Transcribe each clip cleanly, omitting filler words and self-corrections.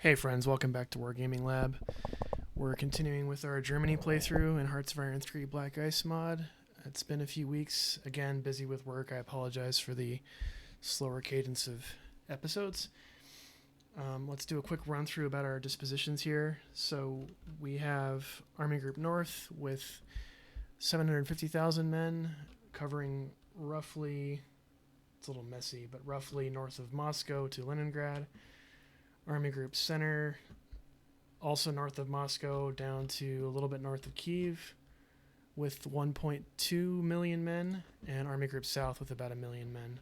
Hey friends, welcome back to Wargaming Lab. We're continuing with our Germany playthrough in Hearts of Iron 3 Black Ice mod. It's been a few weeks, again busy with work. I apologize for the slower cadence of episodes. Let's do a quick run through about our dispositions here. So we have Army Group North with 750,000 men covering roughly, it's a little messy, but roughly north of Moscow to Leningrad. Army Group Center, also north of Moscow, down to a little bit north of Kiev, with 1.2 million men, and Army Group South with about a million men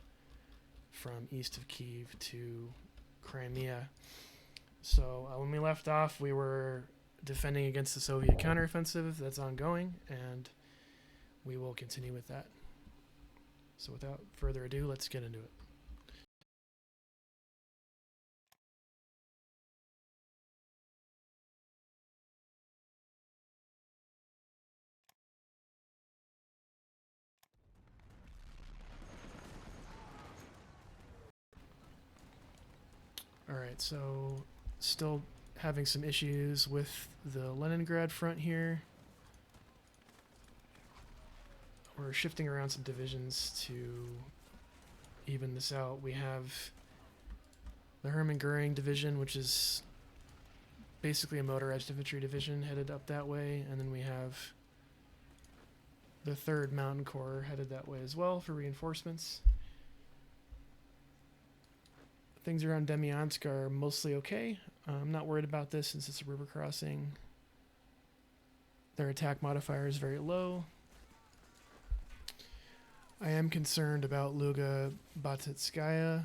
from east of Kiev to Crimea. So when we left off, we were defending against the Soviet counteroffensive that's ongoing, and we will continue with that. So without further ado, let's get into it. Alright, so still having some issues with the Leningrad front here. We're shifting around some divisions to even this out. We have the Hermann Goering division, which is basically a motorized infantry division headed up that way, and then we have the 3rd Mountain Corps headed that way as well for reinforcements. Things around Demyansk are mostly okay. I'm not worried about this since it's a river crossing. Their attack modifier is very low. I am concerned about Luga Batitskaya.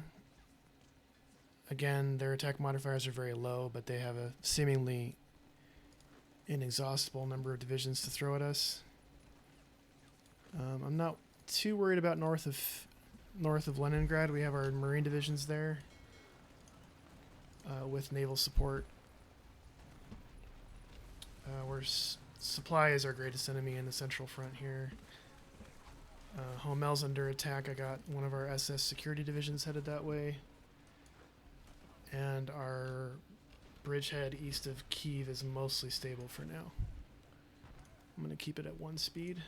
Again, their attack modifiers are very low, but they have a seemingly inexhaustible number of divisions to throw at us. I'm not too worried about north of Leningrad. We have our Marine divisions there with naval support. Supply is our greatest enemy in the central front here. Homel's under attack. I got one of our SS security divisions headed that way. And our bridgehead east of Kiev is mostly stable for now. I'm going to keep it at 1 speed.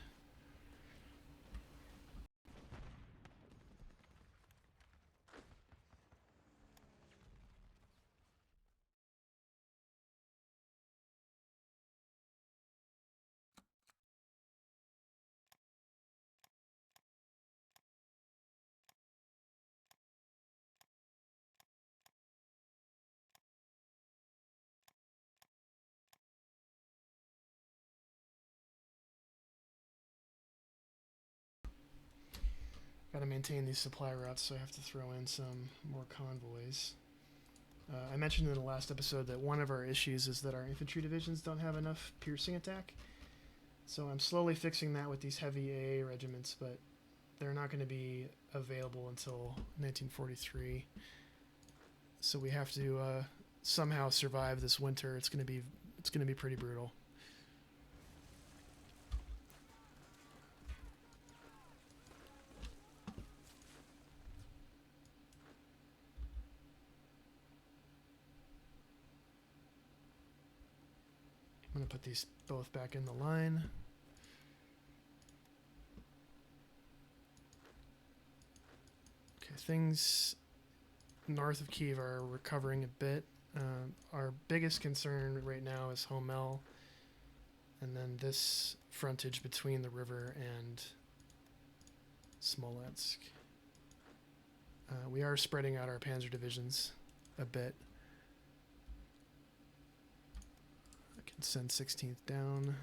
Got to maintain these supply routes, so I have to throw in some more convoys. I mentioned in the last episode that one of our issues is that our infantry divisions don't have enough piercing attack. So I'm slowly fixing that with these heavy AA regiments, but they're not going to be available until 1943. So we have to somehow survive this winter. It's going to be pretty brutal. I'm going to put these both back in the line. Okay, things north of Kiev are recovering a bit. Our biggest concern right now is Homel, and then this frontage between the river and Smolensk. We are spreading out our panzer divisions a bit. I can send 16th down.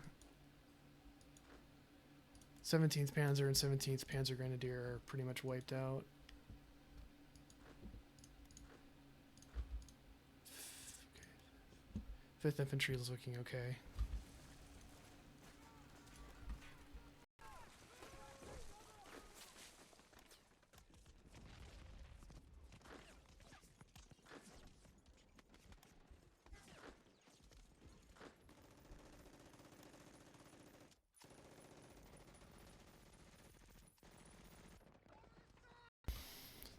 17th Panzer and 17th Panzer Grenadier are pretty much wiped out. Okay. 5th Infantry is looking okay.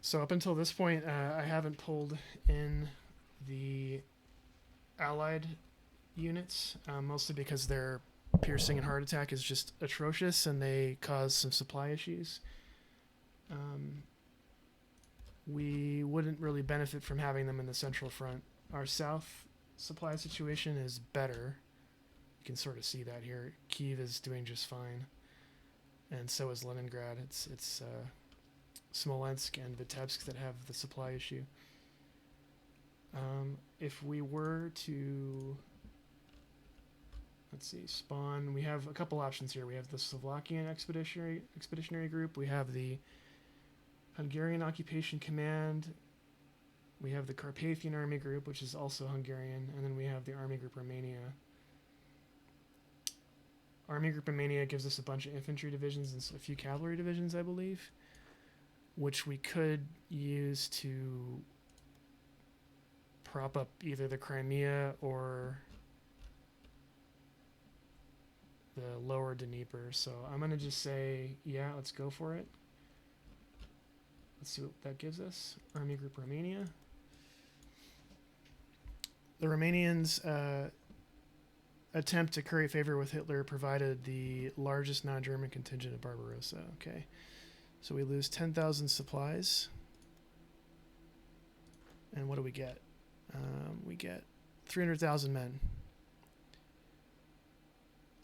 So up until this point, I haven't pulled in the allied units, mostly because their piercing and heart attack is just atrocious and they cause some supply issues. We wouldn't really benefit from having them in the central front. Our south supply situation is better. You can sort of see that here. Kyiv is doing just fine, and so is Leningrad. It's Smolensk and Vitebsk that have the supply issue. If we were to, let's see, spawn, we have a couple options here. We have the Slovakian expeditionary group. We have the Hungarian Occupation Command. We have the Carpathian Army Group, which is also Hungarian, and then we have the Army Group Romania. Army Group Romania gives us a bunch of infantry divisions and a few cavalry divisions, I believe, which we could use to prop up either the Crimea or the lower Dnieper. So I'm going to just say, yeah, let's go for it. Let's see what that gives us. Army Group Romania. The Romanians attempt to curry favor with Hitler provided the largest non-German contingent of Barbarossa. Okay. So we lose 10,000 supplies. And what do we get? We get 300,000 men.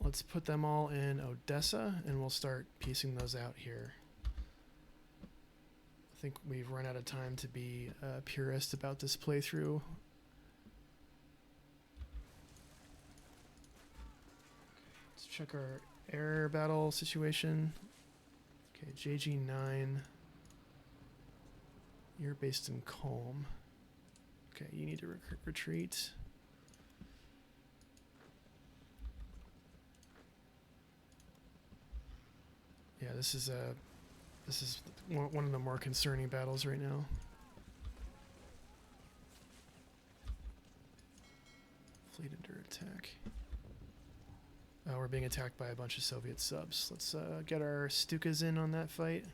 Let's put them all in Odessa, and we'll start piecing those out here. I think we've run out of time to be a purist about this playthrough. Let's check our air battle situation. Okay, JG9. You're based in Culm. Okay, you need to retreat. Yeah, this is one of the more concerning battles right now. Fleet under attack. We're being attacked by a bunch of Soviet subs. Let's get our Stukas in on that fight.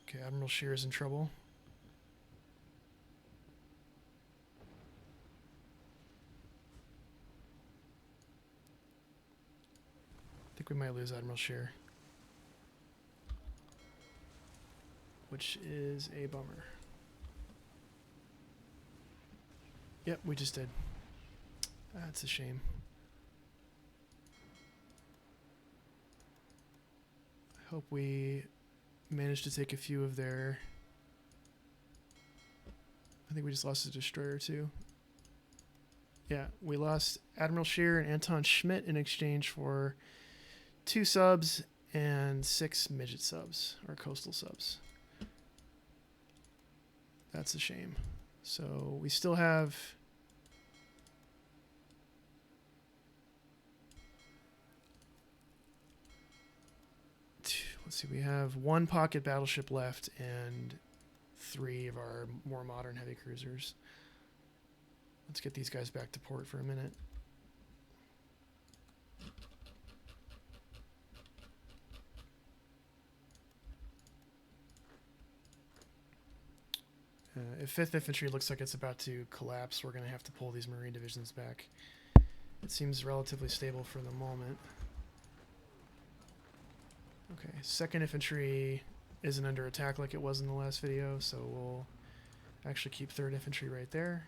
Okay, Admiral Scheer is in trouble. I think we might lose Admiral Scheer, which is a bummer. Yep, we just did. That's a shame. I hope we managed to take a few of their... I think we just lost a destroyer too. Yeah, we lost Admiral Scheer and Anton Schmidt in exchange for 2 subs and 6 midget subs, or coastal subs. That's a shame. So we still have... Let's see, we have 1 pocket battleship left and 3 of our more modern heavy cruisers. Let's get these guys back to port for a minute. If 5th Infantry looks like it's about to collapse, we're going to have to pull these Marine divisions back. It seems relatively stable for the moment. Okay, 2nd Infantry isn't under attack like it was in the last video, so we'll actually keep 3rd Infantry right there.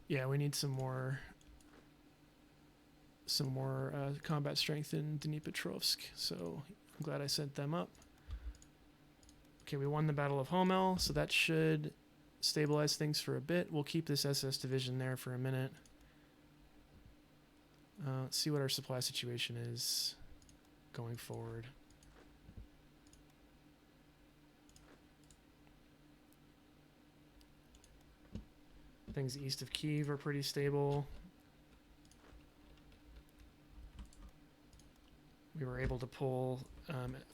Yeah, we need some more combat strength in Dnipropetrovsk, so I'm glad I sent them up. Okay, we won the Battle of Homel, so that should stabilize things for a bit. We'll keep this SS division there for a minute. Let's see what our supply situation is going forward. Things east of Kyiv are pretty stable. We were able to pull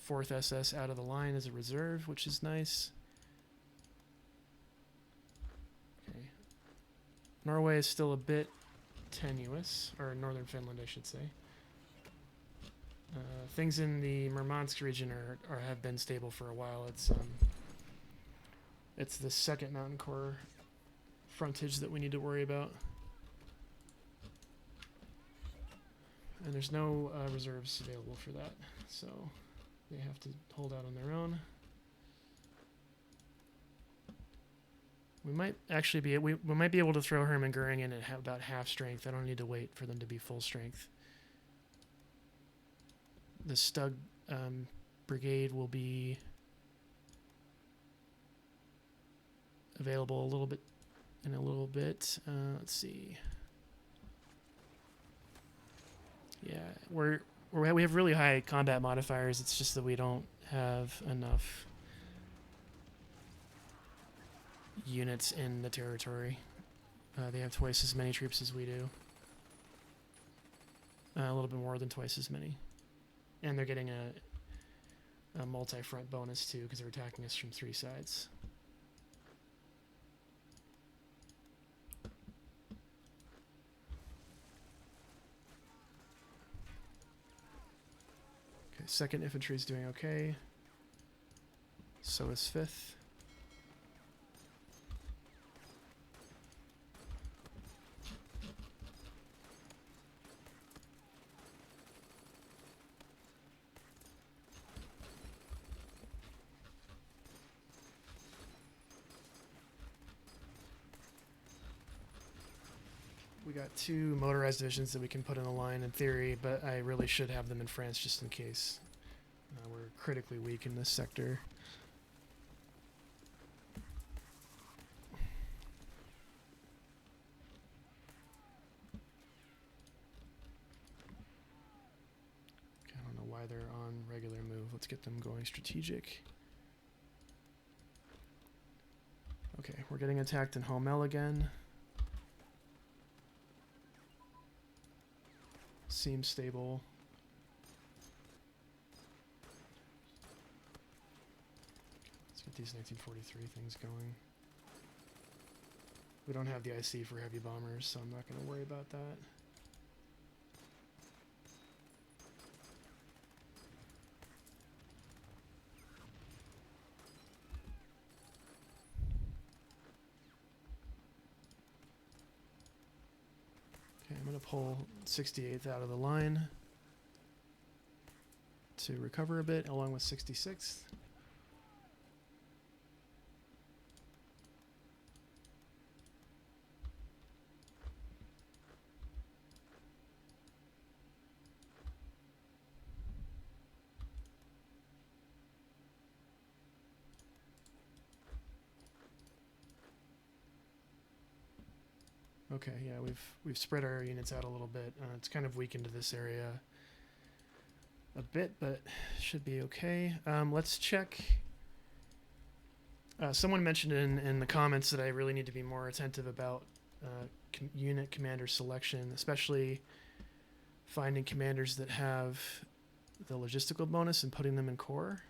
4th SS out of the line as a reserve, which is nice. Okay. Norway is still a bit tenuous, or northern Finland, I should say. Things in the Murmansk region have been stable for a while. It's the 2nd Mountain Corps frontage that we need to worry about. And there's no reserves available for that, so they have to hold out on their own. We might actually be we might be able to throw Hermann Goering in at about half strength. I don't need to wait for them to be full strength. The Stug brigade will be available in a little bit. Let's see. Yeah, we have really high combat modifiers. It's just that we don't have enough units in the territory. They have twice as many troops as we do. A little bit more than twice as many. And they're getting a multi-front bonus too, because they're attacking us from 3 sides. Okay, 2nd Infantry is doing okay. So is 5th. We got 2 motorized divisions that we can put in a line in theory, but I really should have them in France just in case. We're critically weak in this sector. Okay, I don't know why they're on regular move. Let's get them going strategic. Okay, we're getting attacked in Homel again. Seems stable. Let's get these 1943 things going. We don't have the IC for heavy bombers, so I'm not going to worry about that. Okay, I'm going to pull 68th out of the line to recover a bit, along with 66th. Okay, yeah, we've spread our units out a little bit. It's kind of weakened to this area a bit, but should be okay. Let's check. Someone mentioned in the comments that I really need to be more attentive about unit commander selection, especially finding commanders that have the logistical bonus and putting them in core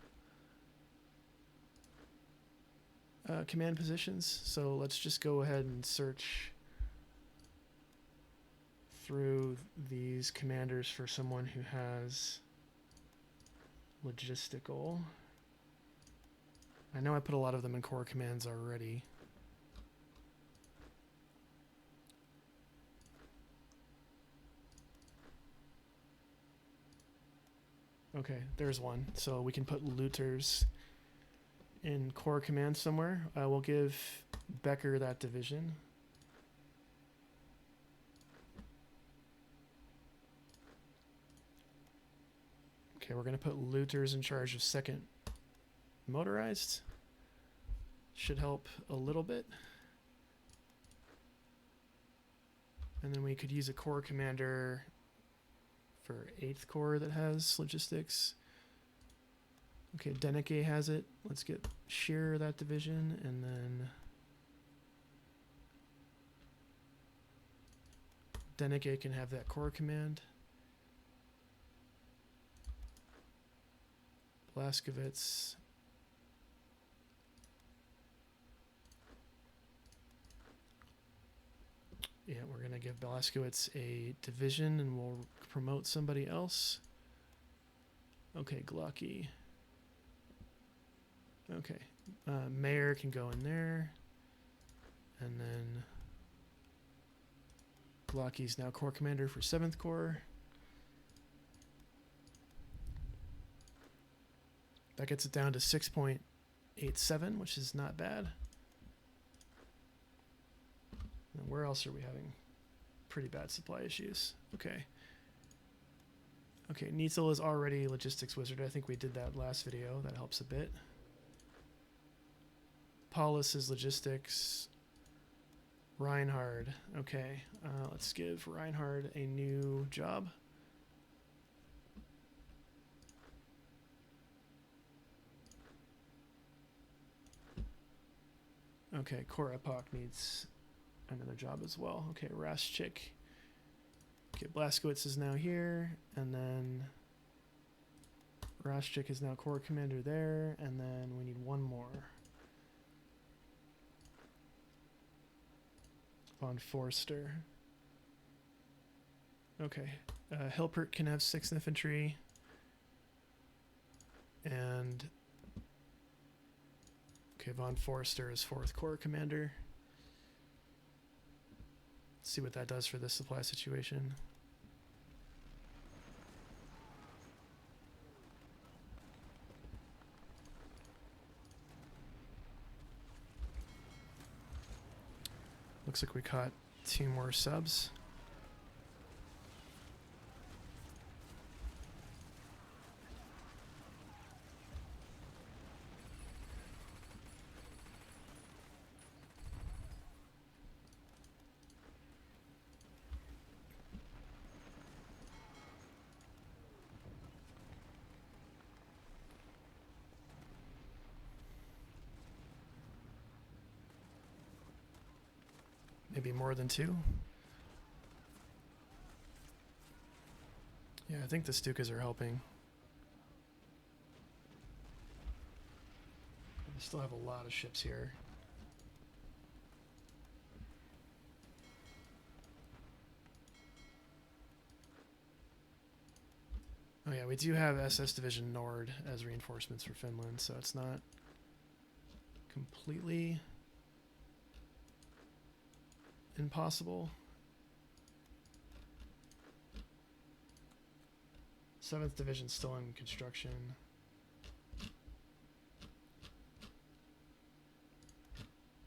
command positions. So let's just go ahead and search through these commanders for someone who has logistical. I know I put a lot of them in core commands already. Okay, there's one. So we can put looters in core command somewhere. We'll give Becker that division. Okay, we're going to put looters in charge of second motorized. Should help a little bit. And then we could use a corps commander for 8th Corps that has logistics. Okay, Denneke has it. Let's get Shearer that division, and then Denneke can have that corps command. Blaskovitz. Yeah, we're going to give Blaskovitz a division, and we'll promote somebody else. Okay, Glocky. Okay, Mayor can go in there. And then Glocky's now Corps Commander for 7th Corps. That gets it down to 6.87, which is not bad. And where else are we having pretty bad supply issues? Okay. Okay, Neitzel is already Logistics Wizard. I think we did that last video. That helps a bit. Paulus is Logistics. Reinhard. Okay, let's give Reinhard a new job. Okay, Korapok needs another job as well. Okay, Raschik. Okay, Blaskowitz is now here, and then Raschik is now Corps Commander there, and then we need one more. Von Forster. Okay, Hilpert can have 6th Infantry, and okay, Von Forster is 4th Corps Commander. Let's see what that does for this supply situation. Looks like we caught 2 more subs. Maybe more than 2. Yeah, I think the Stukas are helping. We still have a lot of ships here. Oh yeah, we do have SS Division Nord as reinforcements for Finland, so it's not completely impossible. 7th Division still in construction.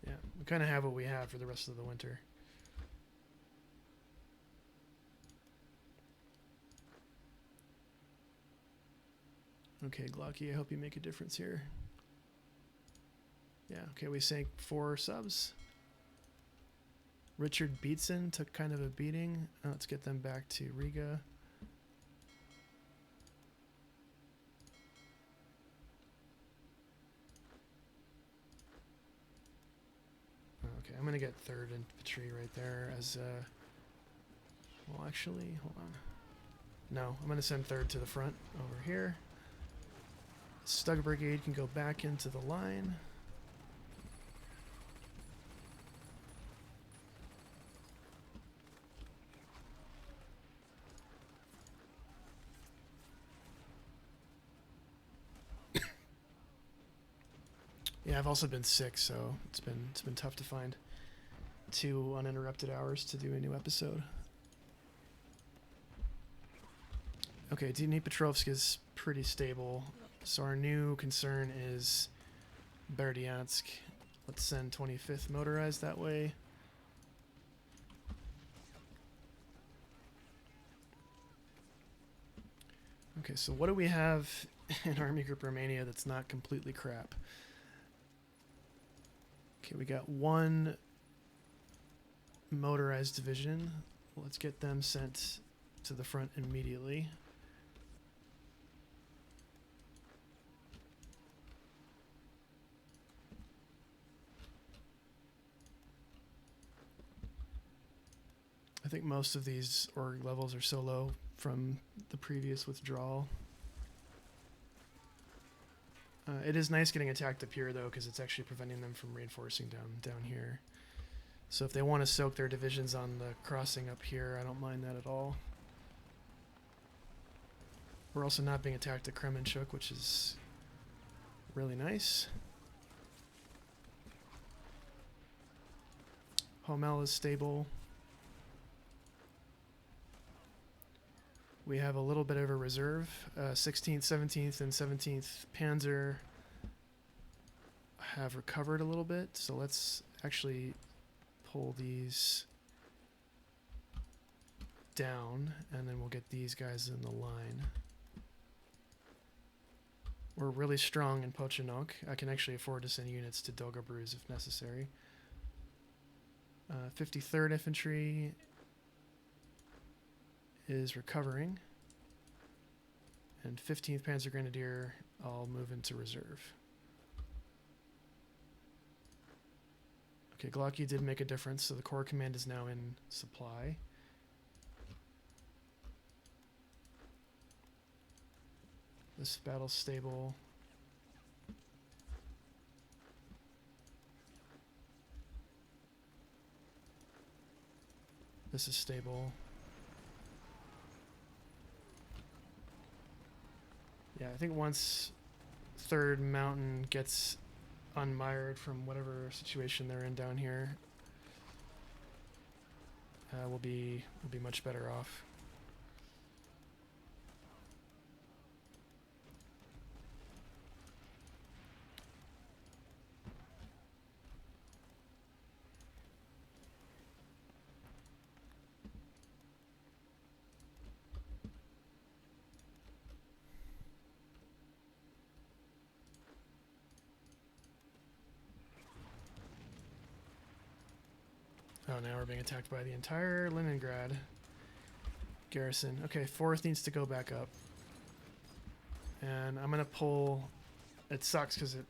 Yeah, we kind of have what we have for the rest of the winter. Okay, Glocky, I hope you make a difference here. Yeah, okay, we sank 4 subs. Richard Beatson took kind of a beating. Let's get them back to Riga. Okay, I'm going to get 3rd Infantry right there as well, actually, hold on. No, I'm going to send 3rd to the front over here. Stug Brigade can go back into the line. Yeah, I've also been sick, so it's been tough to find 2 uninterrupted hours to do a new episode. Okay, Dnipropetrovsk is pretty stable, so our new concern is Berdyansk. Let's send 25th Motorized that way. Okay, so what do we have in Army Group Romania that's not completely crap? Okay, we got one motorized division. Let's get them sent to the front immediately. I think most of these org levels are so low from the previous withdrawal. It is nice getting attacked up here, though, because it's actually preventing them from reinforcing down here. So if they want to soak their divisions on the crossing up here, I don't mind that at all. We're also not being attacked at Kremenchuk, which is really nice. Homel is stable. We have a little bit of a reserve. 16th, 17th, and 17th Panzer have recovered a little bit, so let's actually pull these down, and then we'll get these guys in the line. We're really strong in Pochinok. I can actually afford to send units to Dolgobruz if necessary. 53rd Infantry is recovering, and 15th Panzer Grenadier I'll move into reserve. Okay, Glocky did make a difference, so the Corps Command is now in supply. This battle's stable. This is stable. Yeah, I think once 3rd Mountain gets unmired from whatever situation they're in down here, we'll be much better off. Oh, now we're being attacked by the entire Leningrad garrison. Okay, 4th needs to go back up. And I'm going to pull... It sucks because it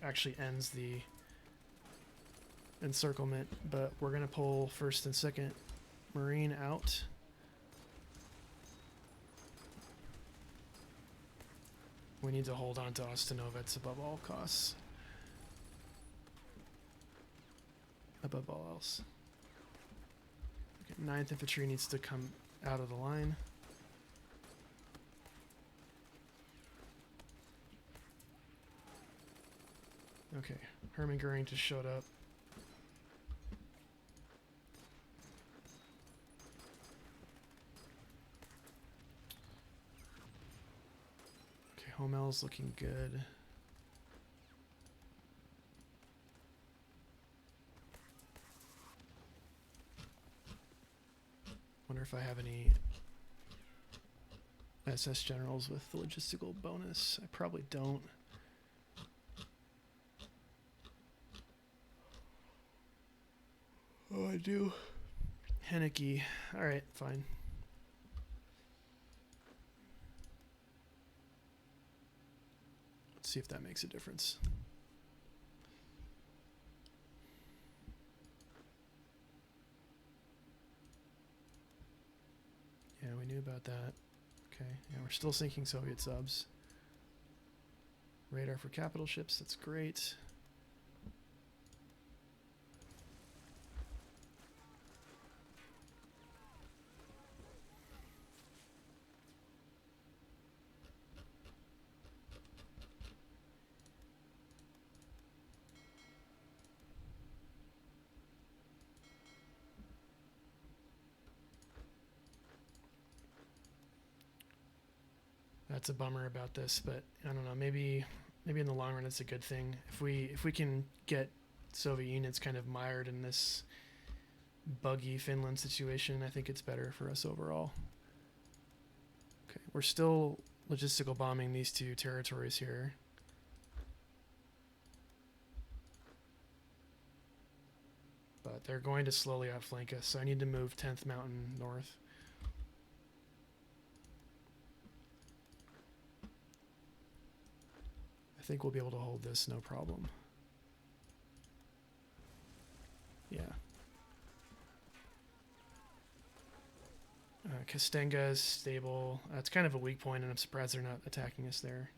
actually ends the encirclement, but we're going to pull 1st and 2nd Marine out. We need to hold on to Ostanovets above all costs. Above all else. 9th Infantry needs to come out of the line. Okay, Hermann Goering just showed up. Okay, Homel's looking good. Wonder if I have any SS generals with the logistical bonus. I probably don't. Oh, I do. Henneke. Alright, fine. Let's see if that makes a difference. Yeah, we knew about that. Okay, yeah, we're still sinking Soviet subs. Radar for capital ships, that's great. That's a bummer about this, but I don't know, maybe in the long run it's a good thing. If we can get Soviet units kind of mired in this buggy Finland situation, I think it's better for us overall. Okay, we're still logistical bombing these two territories here. But they're going to slowly outflank us, so I need to move 10th Mountain north. I think we'll be able to hold this no problem. Yeah. Kastenga is stable. It's kind of a weak point, and I'm surprised they're not attacking us there.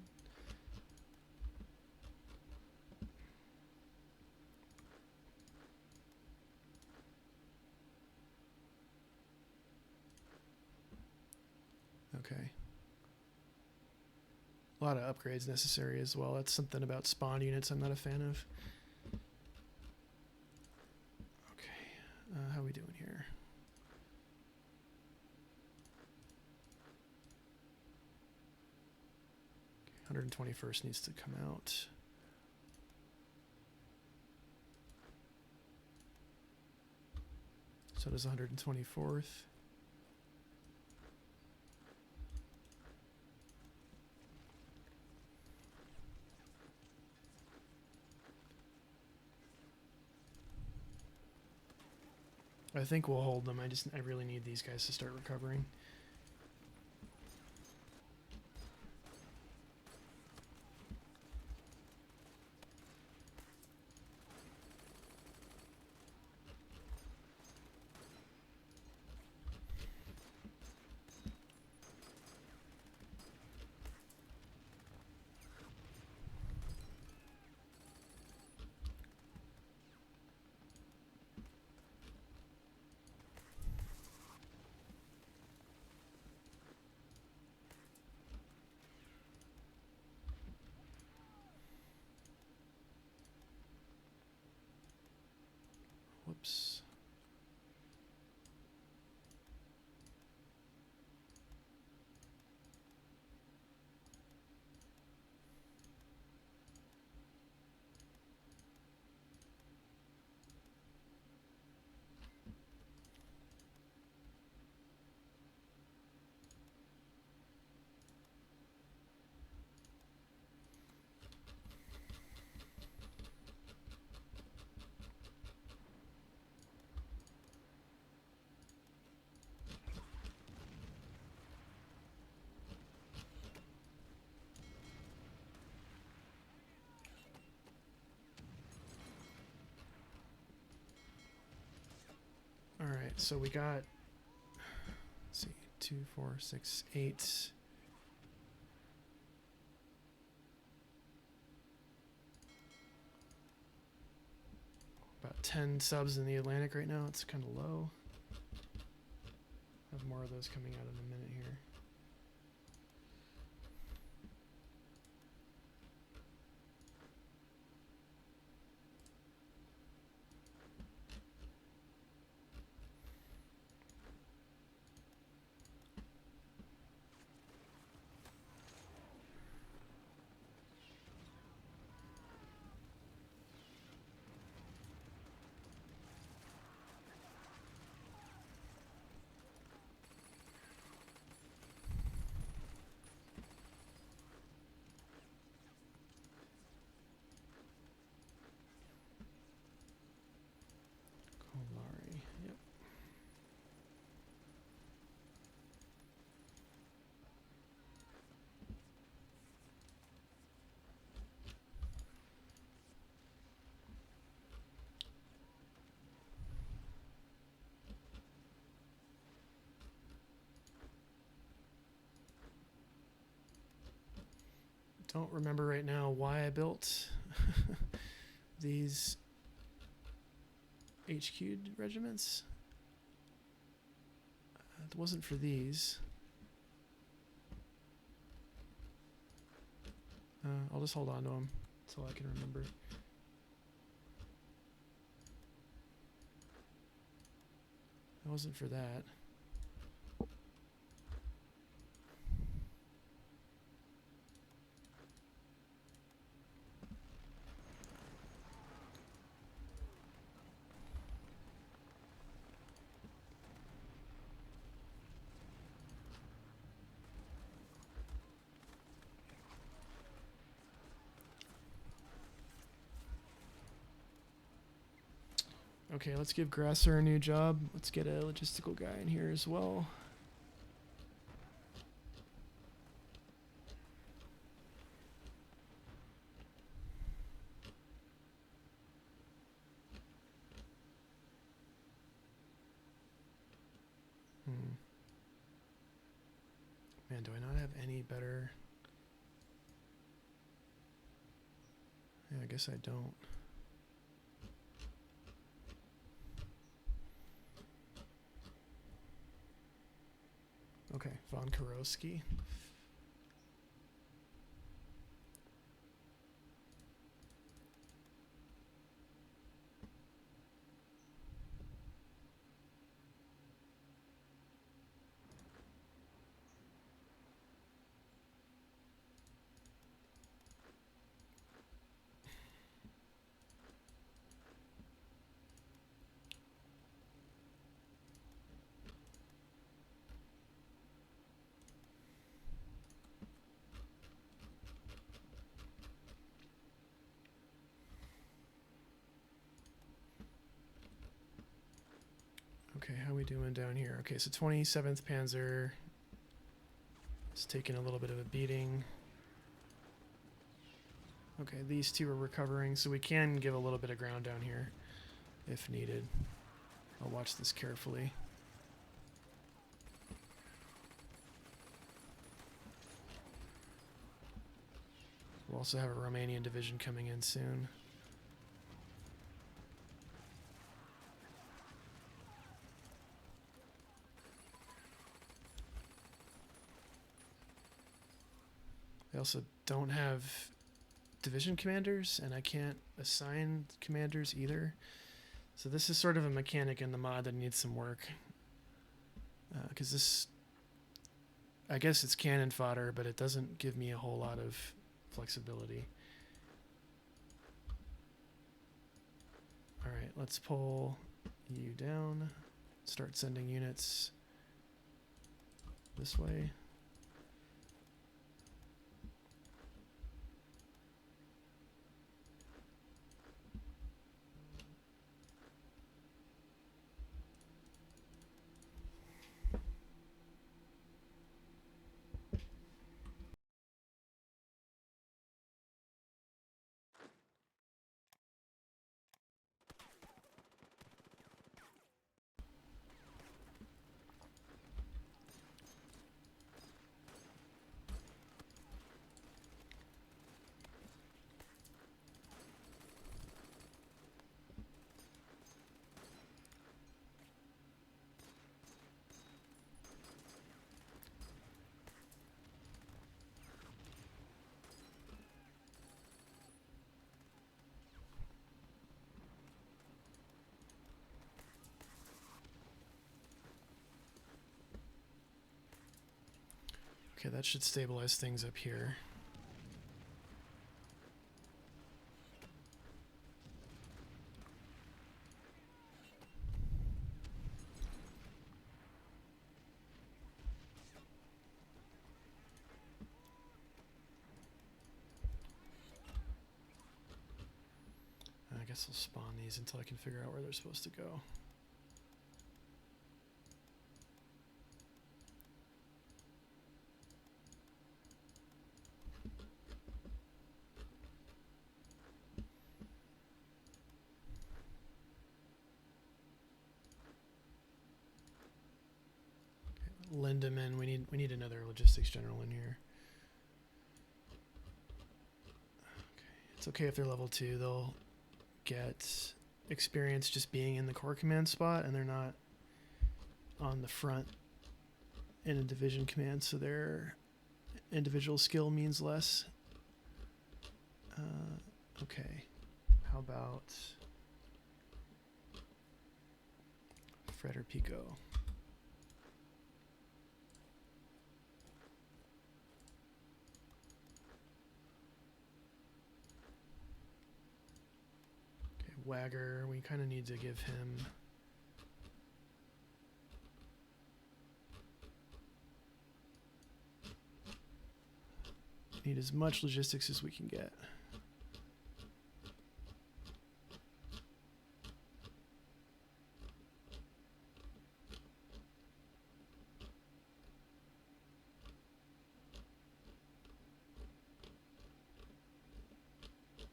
Okay. A lot of upgrades necessary as well. That's something about spawn units I'm not a fan of. Okay. How are we doing here? Okay, 121st needs to come out. So does 124th. I think we'll hold them. I really need these guys to start recovering. Whoops. All right, so we got, let's see, 2, 4, 6, 8. About 10 subs in the Atlantic right now. It's kind of low. Have more of those coming out in a minute here. Kolari, yep. Don't remember right now why I built these HQ'd regiments. It wasn't for these. I'll just hold on to them. That's all I can remember. It wasn't for that. Okay, let's give Grasser a new job. Let's get a logistical guy in here as well. Man, do I not have any better? Yeah, I guess I don't. Okay, Von Karowski. Okay, how we doing down here? Okay, so 27th Panzer is taking a little bit of a beating. Okay, these two are recovering, so we can give a little bit of ground down here if needed. I'll watch this carefully. We'll also have a Romanian division coming in soon. They also don't have division commanders, and I can't assign commanders either. So this is sort of a mechanic in the mod that needs some work. Because this, I guess it's cannon fodder, but it doesn't give me a whole lot of flexibility. Alright, let's pull you down. Start sending units this way. Okay, that should stabilize things up here. I guess I'll spawn these until I can figure out where they're supposed to go. Lindemann, we need another logistics general in here. Okay. It's okay if they're level 2, they'll get experience just being in the core command spot, and they're not on the front in a division command, so their individual skill means less. Okay, how about Freder Pico? Wagger, we kind of need to give him need as much logistics as we can get.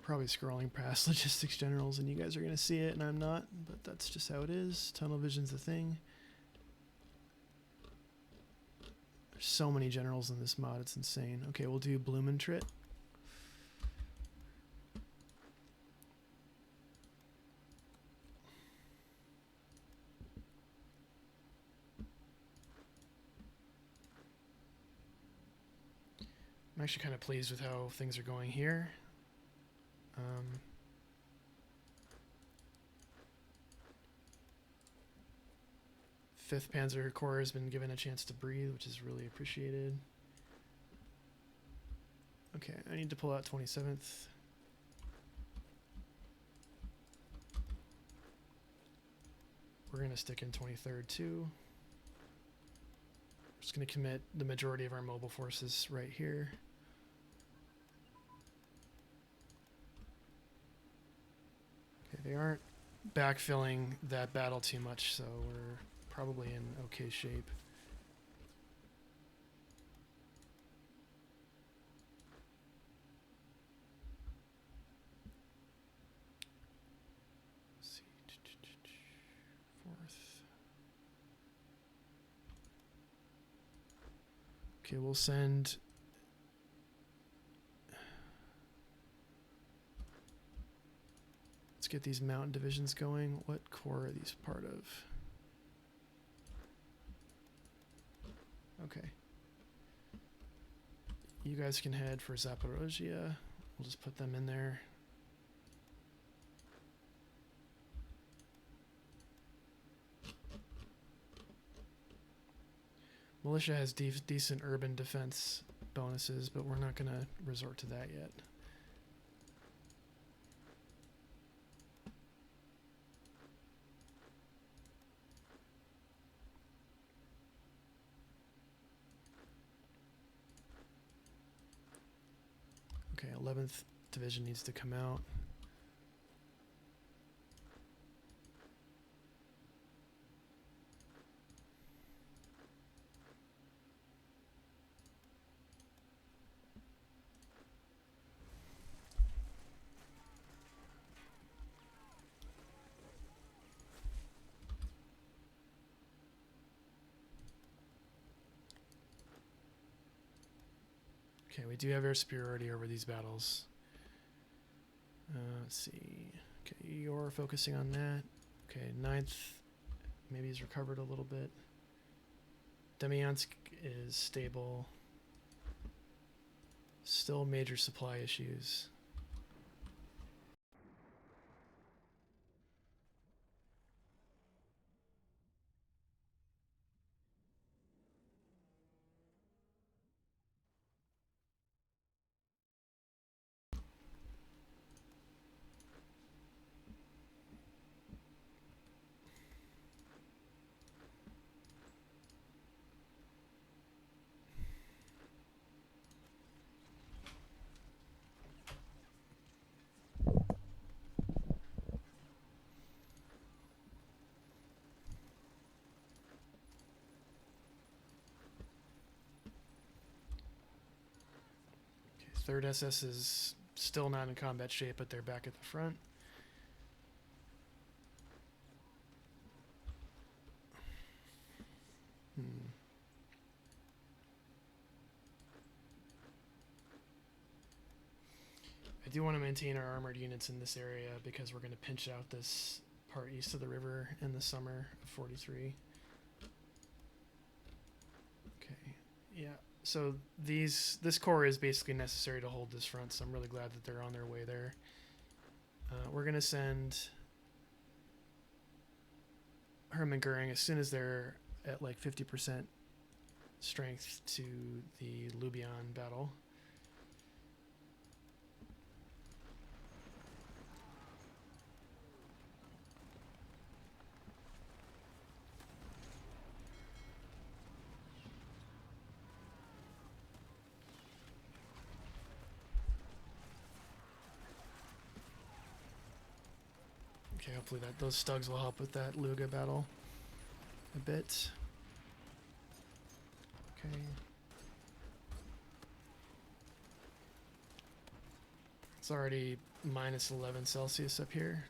probably scrolling past logistics generals and you guys are going to see it and I'm not, but that's just how it is. Tunnel vision's the thing. There's so many generals in this mod, it's insane. Okay, we'll do Blumentritt. I'm actually kind of pleased with how things are going here. 5th Panzer Corps has been given a chance to breathe, which is really appreciated. Okay, I need to pull out 27th. We're going to stick in 23rd too. We're just going to commit the majority of our mobile forces right here. Okay, they aren't backfilling that battle too much, so we're probably in okay shape. Let's see. 4th. Okay, we'll send let's get these mountain divisions going. What corps are these part of? Okay. You guys can head for Zaporozhye. We'll just put them in there. Militia has decent urban defense bonuses, but we're not going to resort to that yet. Okay, 11th Division needs to come out. Okay, we do have air superiority over these battles. Let's see. Okay, you're focusing on that. Okay, 9th maybe he's recovered a little bit. Demyansk is stable. Still major supply issues. Third SS is still not in combat shape, but they're back at the front. I do want to maintain our armored units in this area because we're going to pinch out this part east of the river in the summer of 43. Okay, yeah. So this corps is basically necessary to hold this front, so I'm really glad that they're on their way there. We're going to send Hermann Goering as soon as they're at like 50% strength to the Lubian battle. Okay, hopefully those Stugs will help with that Luga battle a bit. Okay. It's already minus 11 Celsius up here.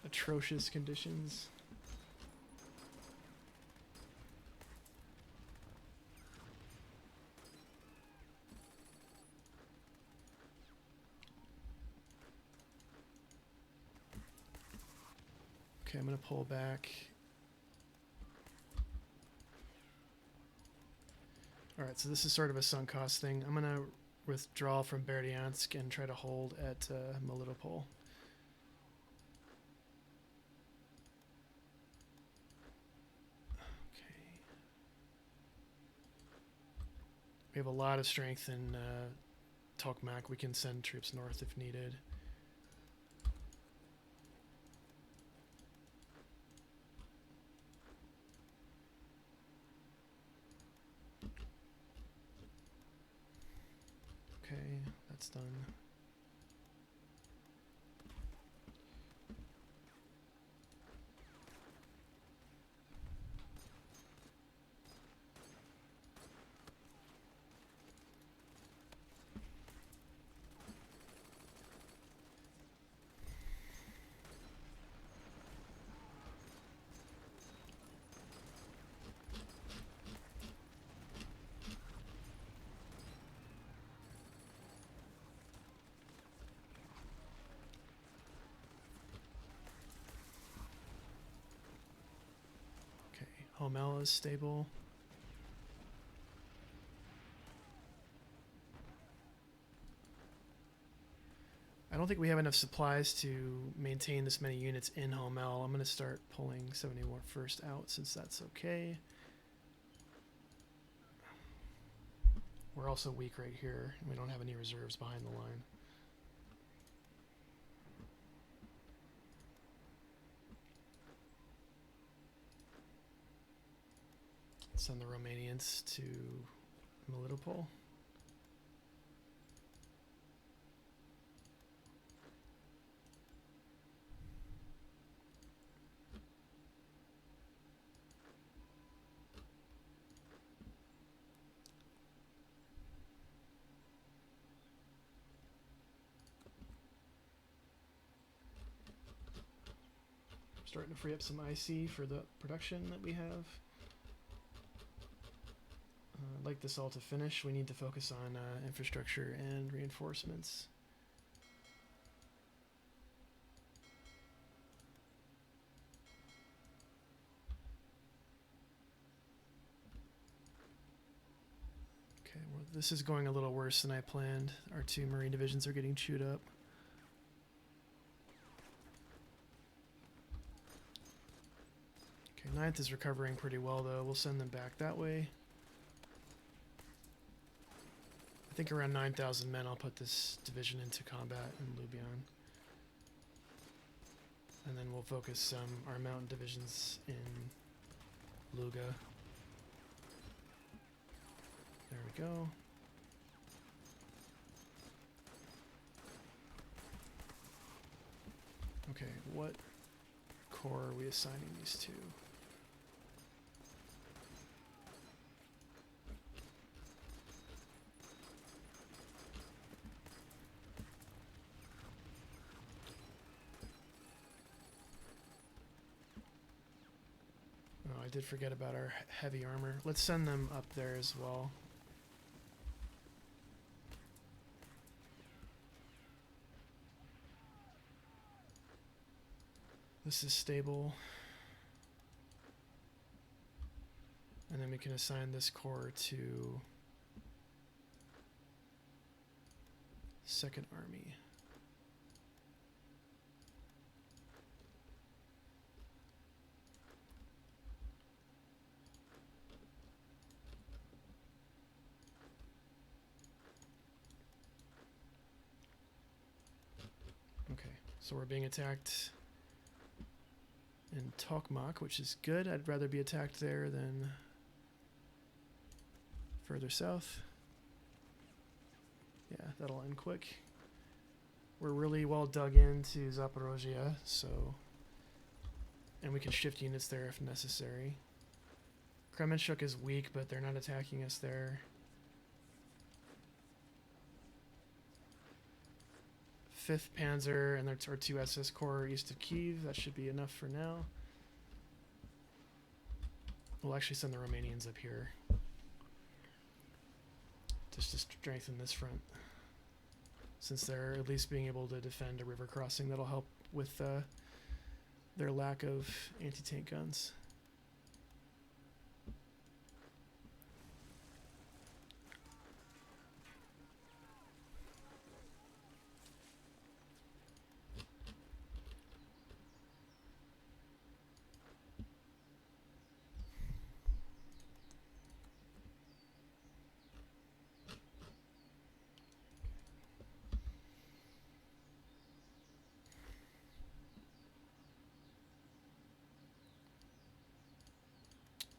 Atrocious conditions. Okay, I'm gonna pull back. Alright, so this is sort of a sunk cost thing. I'm gonna withdraw from Berdyansk and try to hold at Melitopol. Okay. We have a lot of strength in Tokmak. We can send troops north if needed. Okay, that's done. Homel is stable. I don't think we have enough supplies to maintain this many units in Homel. I'm going to start pulling 71st out since that's okay. We're also weak right here, and we don't have any reserves behind the line. Send the Romanians to Melitopol. Starting to free up some IC for the production that we have. I'd like this all to finish. We need to focus on infrastructure and reinforcements. Okay, well, this is going a little worse than I planned. Our two marine divisions are getting chewed up. Okay, 9th is recovering pretty well though. We'll send them back that way. I think around 9,000 men I'll put this division into combat in Lubian. And then we'll focus our mountain divisions in Luga. There we go. Okay, what corps are we assigning these to? I did forget about our heavy armor. Let's send them up there as well. This is stable. And then we can assign this corps to 2nd Army. Okay, so we're being attacked in Tokmak, which is good. I'd rather be attacked there than further south. Yeah, that'll end quick. We're really well dug into Zaporozhye, so... And we can shift units there if necessary. Kremenchuk is weak, but they're not attacking us there. 5th Panzer and their 2 SS Corps east of Kiev. That should be enough for now. We'll actually send the Romanians up here just to strengthen this front, since they're at least being able to defend a river crossing. That'll help with their lack of anti-tank guns.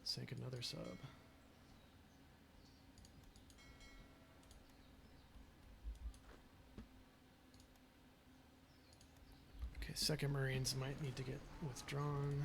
Sink another sub. Okay, 2nd Marines might need to get withdrawn.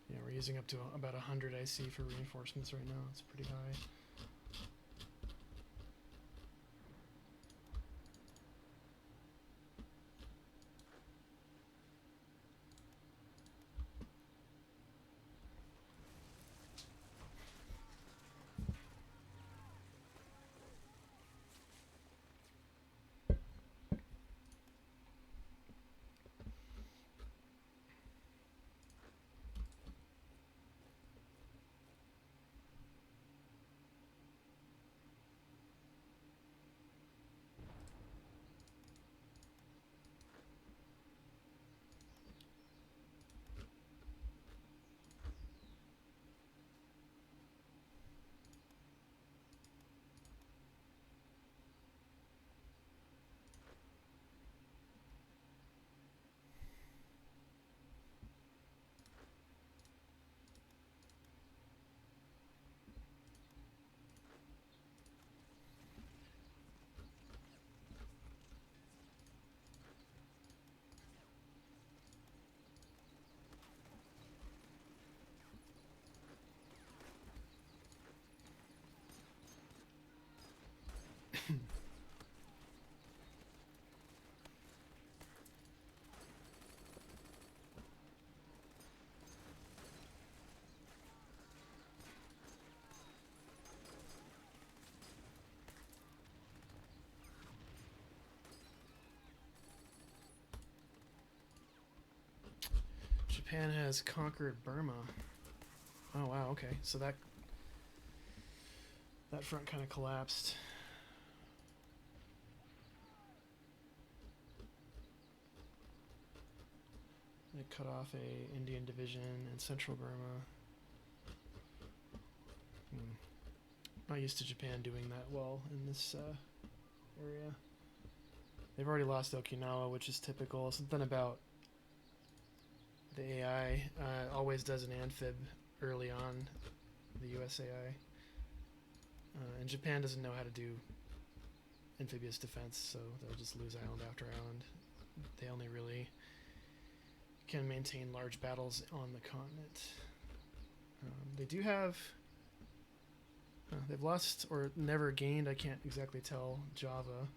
Yeah, we're using up to about 100 IC for reinforcements right now. It's pretty high. Japan has conquered Burma. Oh wow, okay. So that front kind of collapsed. They cut off a Indian division in central Burma. Not used to Japan doing that well in this area. They've already lost Okinawa, which is typical. Something about the AI always does an amphib early on, the USAI. And Japan doesn't know how to do amphibious defense, so they'll just lose island after island. They only really can maintain large battles on the continent. They do have... they've lost or never gained, I can't exactly tell, Java.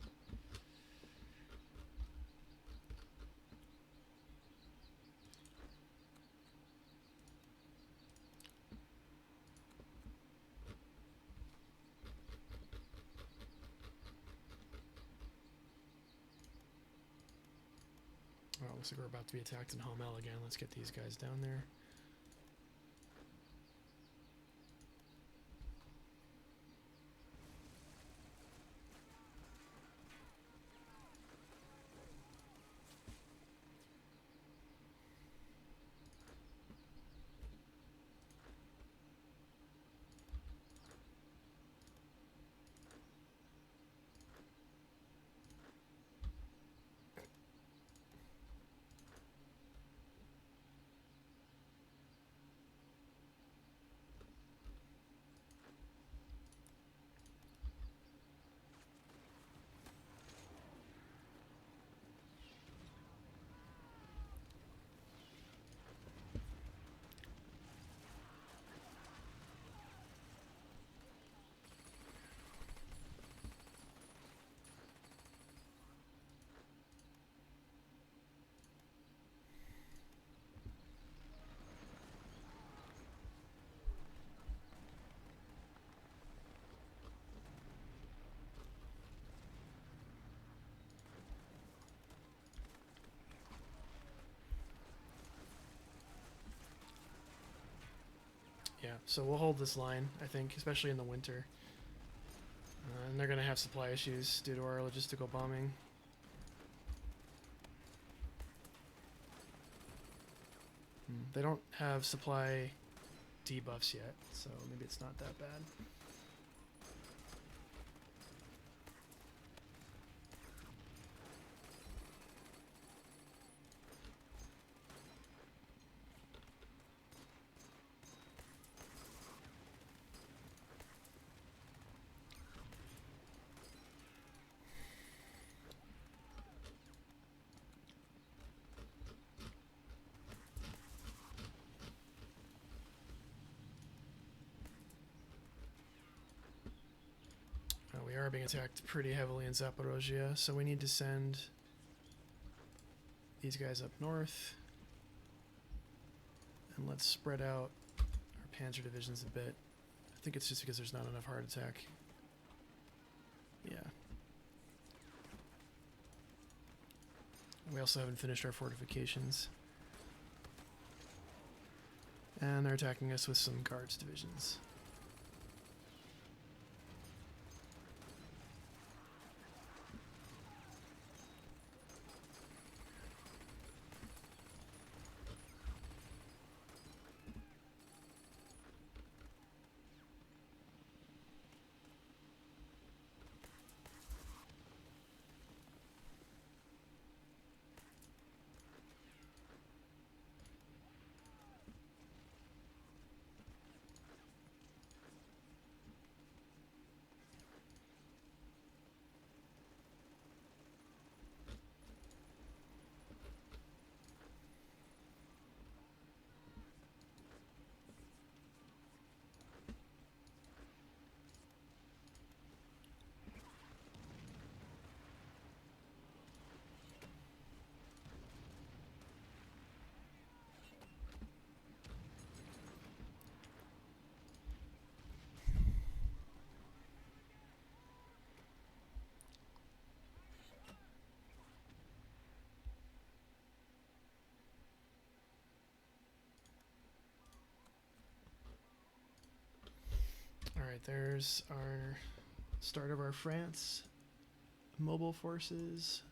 Oh, looks like we're about to be attacked in Hamel again. Let's get these guys down there. Yeah, so we'll hold this line, I think, especially in the winter. And they're going to have supply issues due to our logistical bombing. They don't have supply debuffs yet, so maybe it's not that bad. We are being attacked pretty heavily in Zaporozhye, so we need to send these guys up north. And let's spread out our panzer divisions a bit. I think it's just because there's not enough heart attack. Yeah. We also haven't finished our fortifications. And they're attacking us with some guards divisions. Alright, there's our start of our France mobile forces.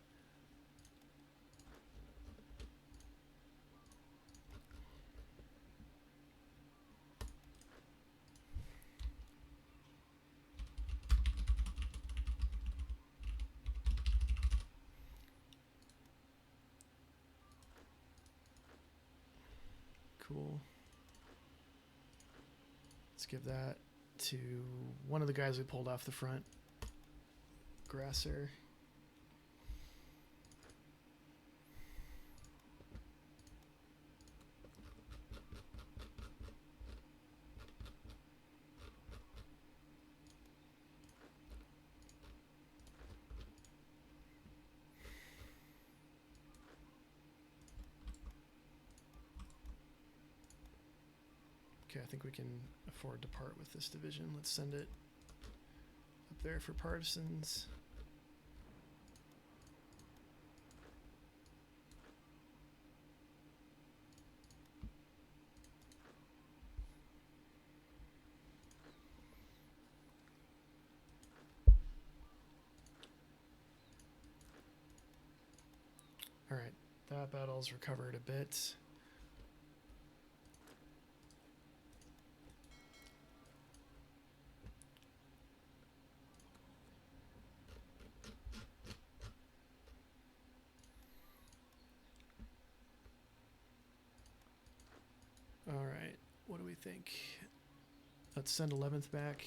Cool. Let's give that to one of the guys we pulled off the front. Grasser. Okay, I think we can afford to part with this division. Let's send it up there for partisans. Alright, that battle's recovered a bit. Alright, what do we think? Let's send 11th back.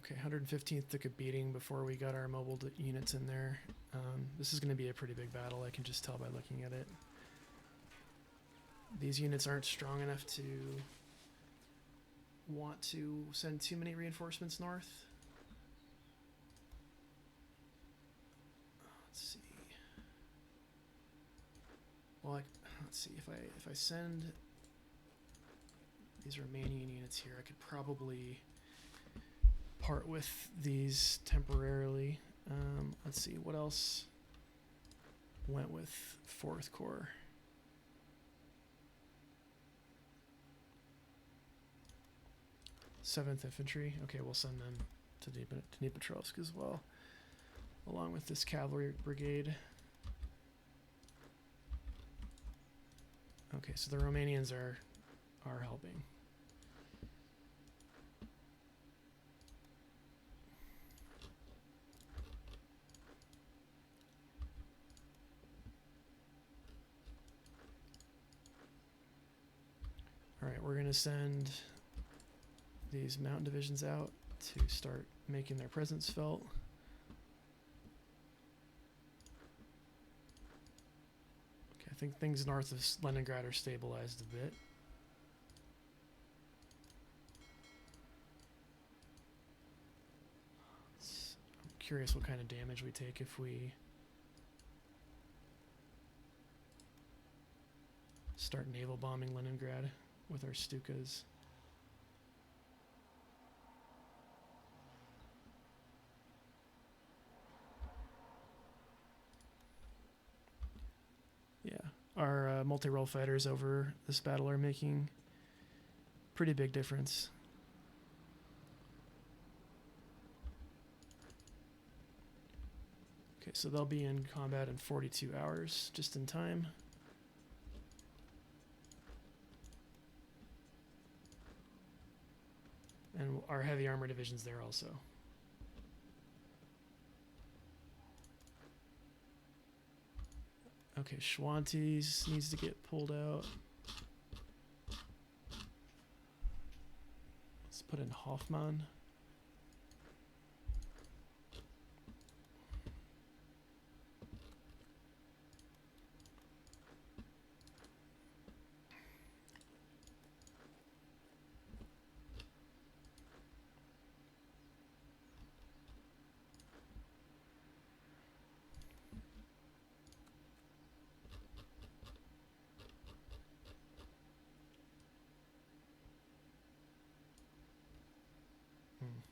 Okay, 115th took a beating before we got our mobile units in there. This is going to be a pretty big battle, I can just tell by looking at it. These units aren't strong enough to want to send too many reinforcements north. Let's see. Well, let's see if I send these Romanian units here. I could probably part with these temporarily. Let's see, what else went with 4th Corps? 7th Infantry. Okay, we'll send them to Dnipropetrovsk as well, along with this cavalry brigade. Okay, so the Romanians are helping. All right, we're going to send these mountain divisions out to start making their presence felt. Okay, I think things north of Leningrad are stabilized a bit. I'm curious what kind of damage we take if we start naval bombing Leningrad with our Stukas. Yeah, our multi-role fighters over this battle are making pretty big difference. Okay, so they'll be in combat in 42 hours, just in time. And our heavy armor division's there also. Okay, Schwantes needs to get pulled out. Let's put in Hoffmann.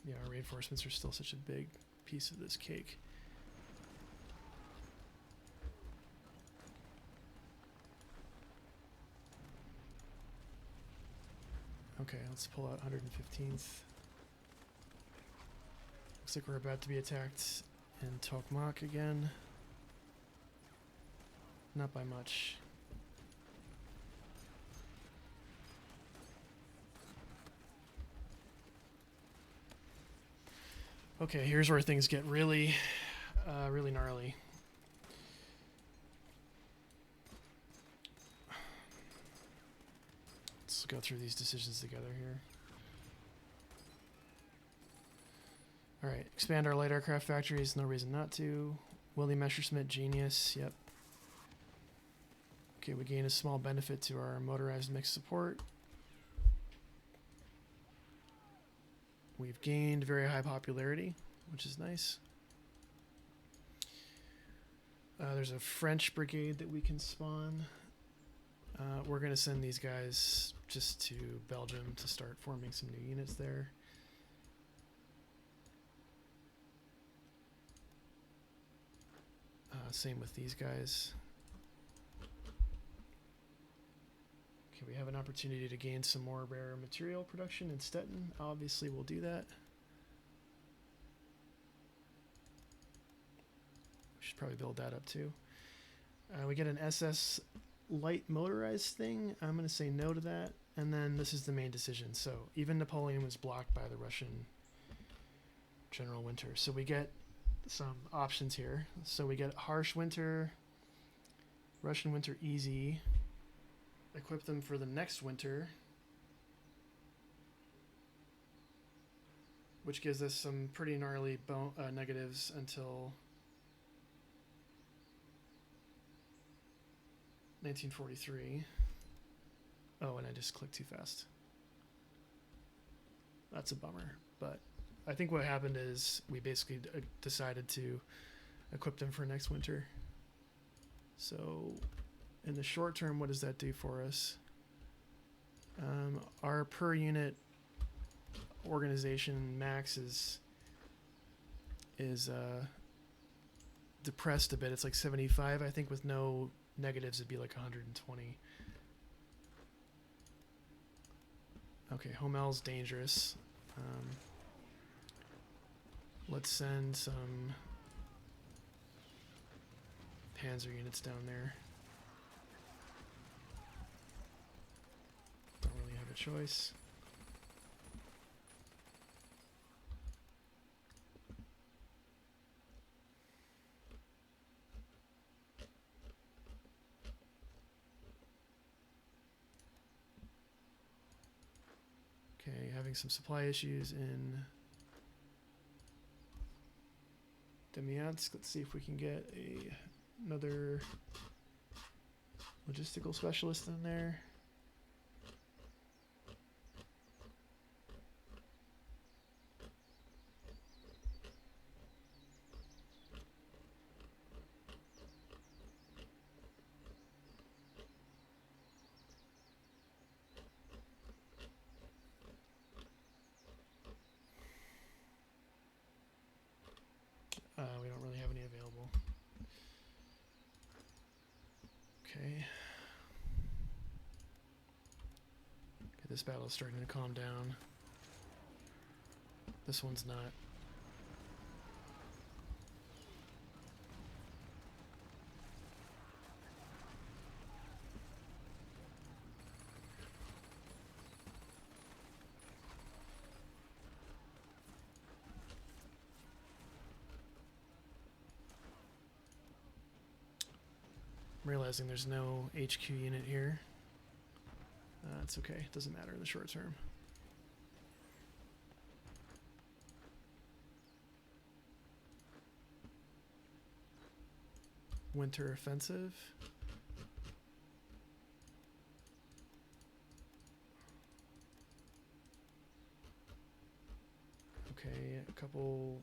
Yeah, our reinforcements are still such a big piece of this cake. Okay, let's pull out 115th. Looks like we're about to be attacked in Tokmak again. Not by much. Okay, here's where things get really, really gnarly. Let's go through these decisions together here. All right, expand our light aircraft factories. No reason not to. Willie Messerschmitt, genius. Yep. Okay, we gain a small benefit to our motorized mixed support. We've gained very high popularity, which is nice. There's a French brigade that we can spawn. We're going to send these guys just to Belgium to start forming some new units there. Same with these guys. Okay, we have an opportunity to gain some more rare material production in Stettin. Obviously, we'll do that. We should probably build that up too. We get an SS light motorized thing. I'm going to say no to that. And then this is the main decision. So even Napoleon was blocked by the Russian General Winter. So we get some options here. So we get Harsh Winter, Russian Winter Easy. Equip them for the next winter, which gives us some pretty gnarly negatives until 1943. Oh, and I just clicked too fast. That's a bummer, but I think what happened is we basically decided to equip them for next winter. So in the short term, what does that do for us? Our per unit organization max is depressed a bit. It's like 75. I think with no negatives it'd be like 120. Okay, Homel's dangerous. Let's send some Panzer units down there. Don't really have a choice. Okay, having some supply issues in Demyansk. Let's see if we can get another logistical specialist in there. We don't really have any available. Okay. Okay, this battle is starting to calm down. This one's not. I'm realizing there's no HQ unit here. It's okay. It doesn't matter in the short term. Winter offensive. Okay, a couple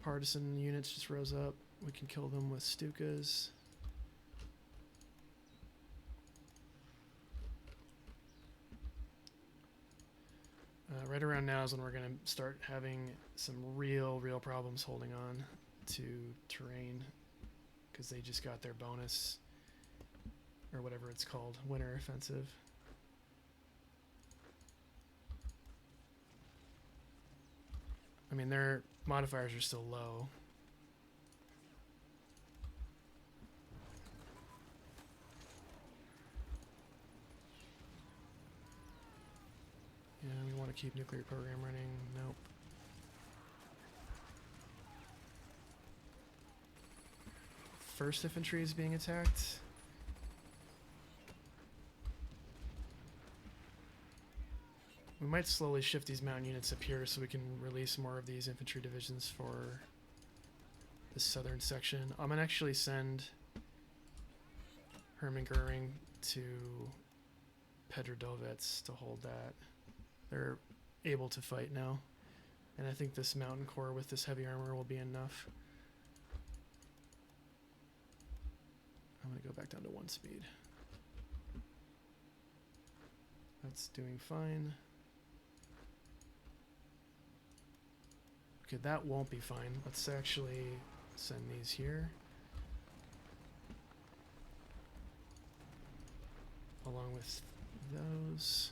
partisan units just rose up. We can kill them with Stukas. Right around now is when we're going to start having some real problems holding on to terrain, because they just got their bonus, or whatever it's called, winter offensive. I mean, their modifiers are still low. Yeah, we want to keep nuclear program running. Nope. First infantry is being attacked. We might slowly shift these mountain units up here so we can release more of these infantry divisions for the southern section. I'm going to actually send Hermann Goering to Petrodolets to hold that. They're able to fight now. And I think this mountain corps with this heavy armor will be enough. I'm going to go back down to 1 speed. That's doing fine. Okay, that won't be fine. Let's actually send these here. Along with those.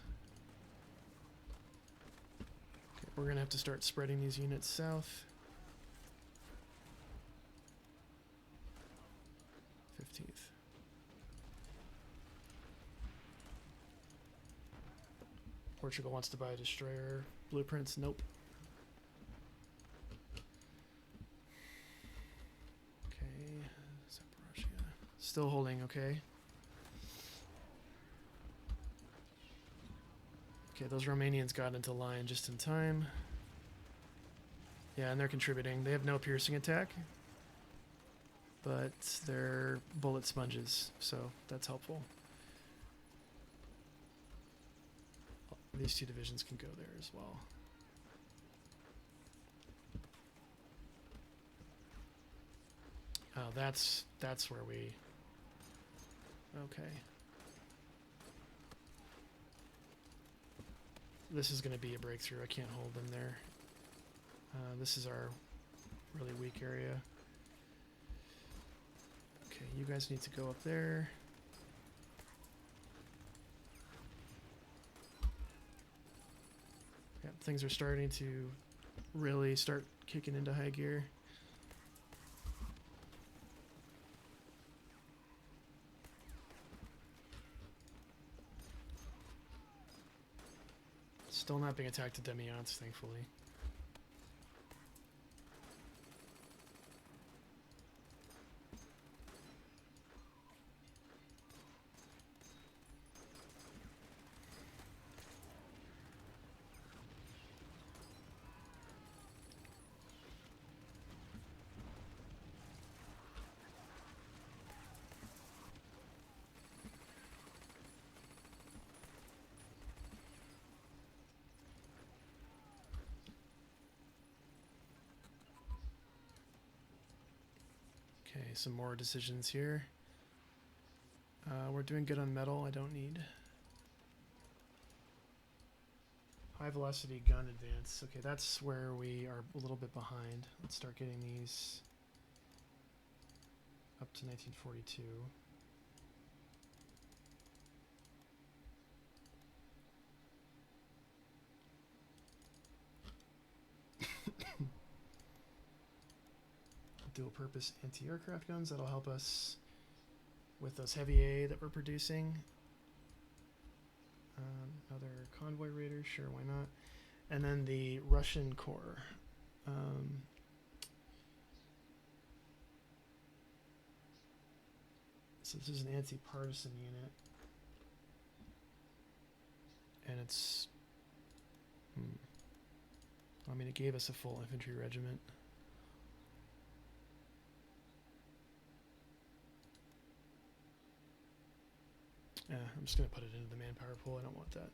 Okay, we're going to have to start spreading these units south. 15th. Portugal wants to buy a destroyer. Blueprints, nope. Still holding, okay. Okay, those Romanians got into line just in time. Yeah, and they're contributing. They have no piercing attack, but they're bullet sponges, so that's helpful. These 2 divisions can go there as well. Oh, that's where we Okay. This is going to be a breakthrough. I can't hold them there. This is our really weak area. Okay, you guys need to go up there. Yep, things are starting to really start kicking into high gear. Still not being attacked to Demiance, thankfully. Okay, some more decisions here. We're doing good on metal. I don't need high velocity gun advance. Okay, that's where we are a little bit behind. Let's start getting these up to 1942. Dual purpose anti-aircraft guns, that'll help us with those heavy A that we're producing. Another convoy raider, sure, why not? And then the Russian Corps. So this is an anti-partisan unit. And it's... I mean, it gave us a full infantry regiment. Yeah, I'm just going to put it into the manpower pool. I don't want that.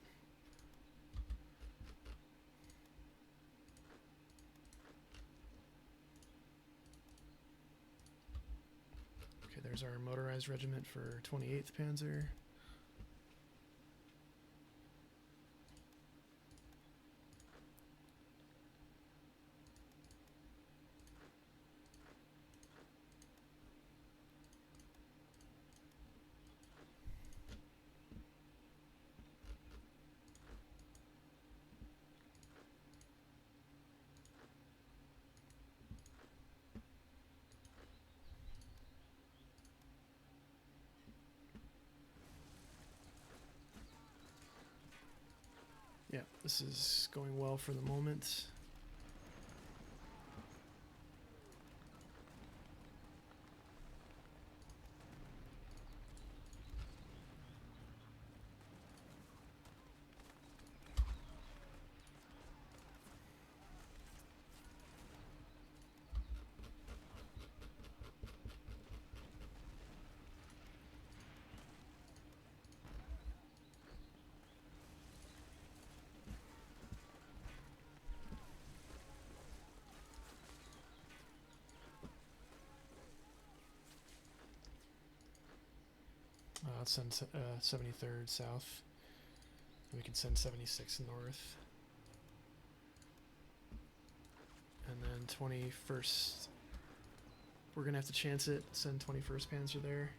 Okay, there's our motorized regiment for 28th Panzer. Yeah, this is going well for the moment. Let's send 73rd south. And we can send 76 north. And then 21st. We're going to have to chance it. Send 21st Panzer there.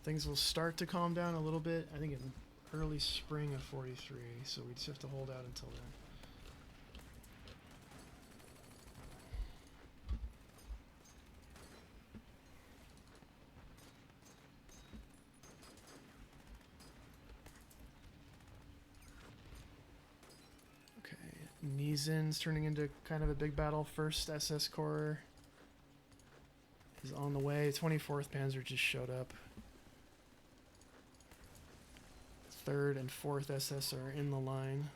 Things will start to calm down a little bit, I think in early spring of 43, so we just have to hold out until then. Niesen's turning into kind of a big battle. First SS Corps is on the way. 24th Panzer just showed up. 3rd and 4th SS are in the line.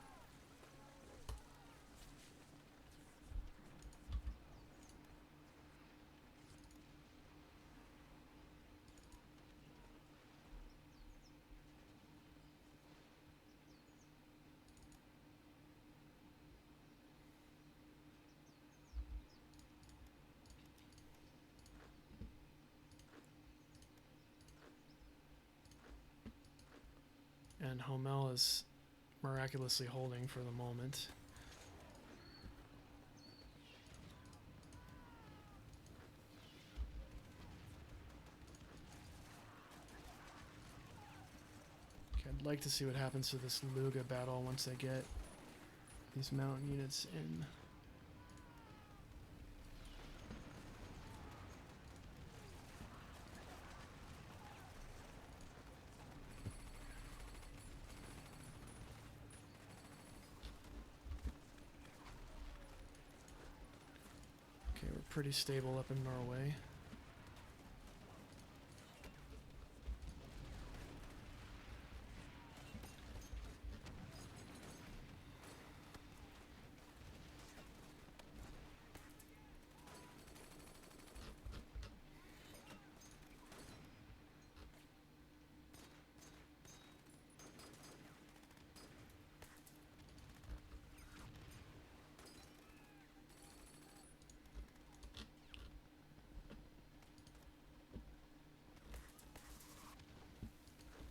And Homel is miraculously holding for the moment. Okay, I'd like to see what happens to this Luga battle once they get these mountain units in. Okay, we're pretty stable up in Norway.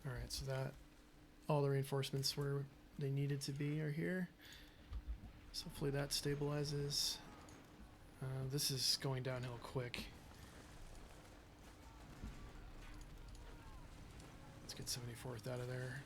Alright, so that all the reinforcements where they needed to be are here. So hopefully that stabilizes. This is going downhill quick. Let's get 74th out of there.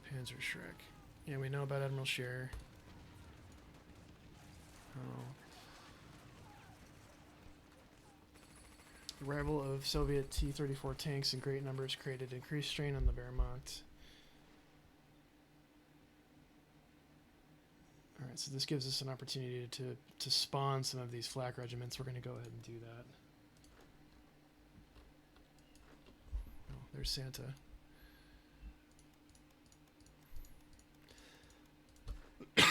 Panzer Shrek. Yeah, we know about Admiral Scheer. Oh. The arrival of Soviet T-34 tanks in great numbers created increased strain on the Wehrmacht. Alright, so this gives us an opportunity to spawn some of these flak regiments. We're going to go ahead and do that. Oh, there's Santa. Let's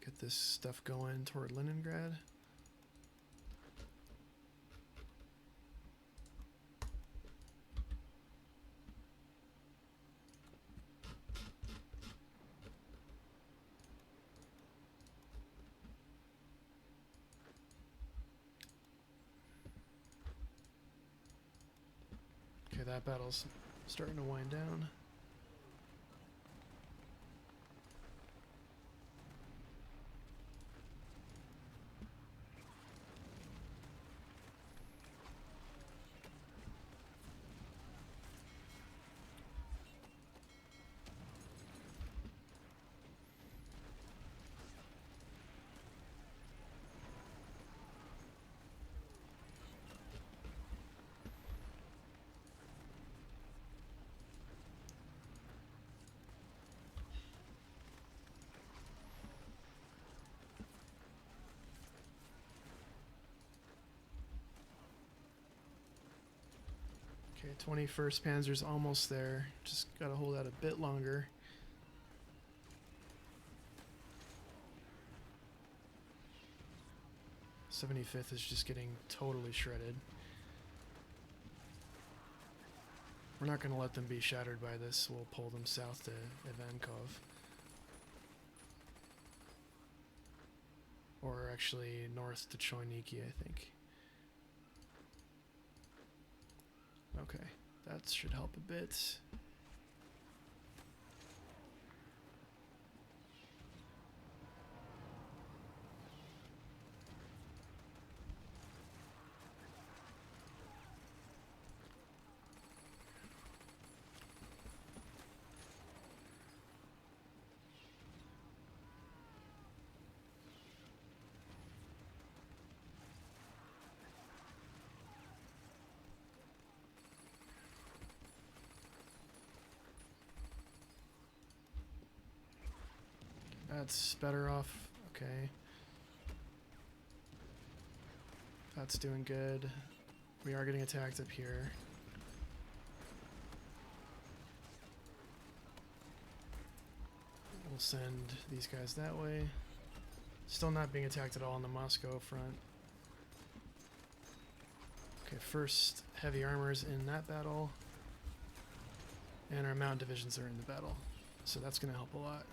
get this stuff going toward Leningrad. Okay, that battle's starting to wind down. Okay, 21st Panzer's almost there. Just gotta hold out a bit longer. 75th is just getting totally shredded. We're not going to let them be shattered by this. We'll pull them south to Ivankov. Or actually north to Choyniki, I think. Okay, that should help a bit. That's better off. Okay. That's doing good. We are getting attacked up here. We'll send these guys that way. Still not being attacked at all on the Moscow front. Okay, first heavy armor's in that battle. And our mountain divisions are in the battle. So that's going to help a lot.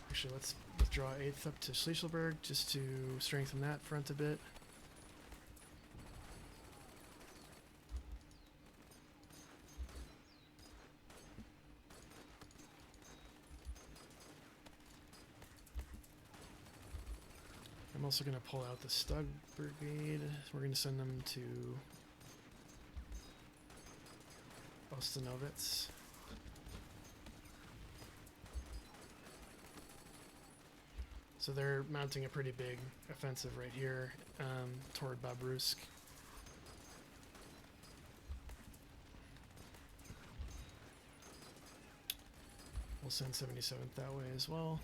Actually, let's withdraw 8th up to Schliesselberg just to strengthen that front a bit. I'm also going to pull out the Stug Brigade. We're going to send them to Ostanovitz. So they're mounting a pretty big offensive right here toward Babrusk. We'll send 77th that way as well.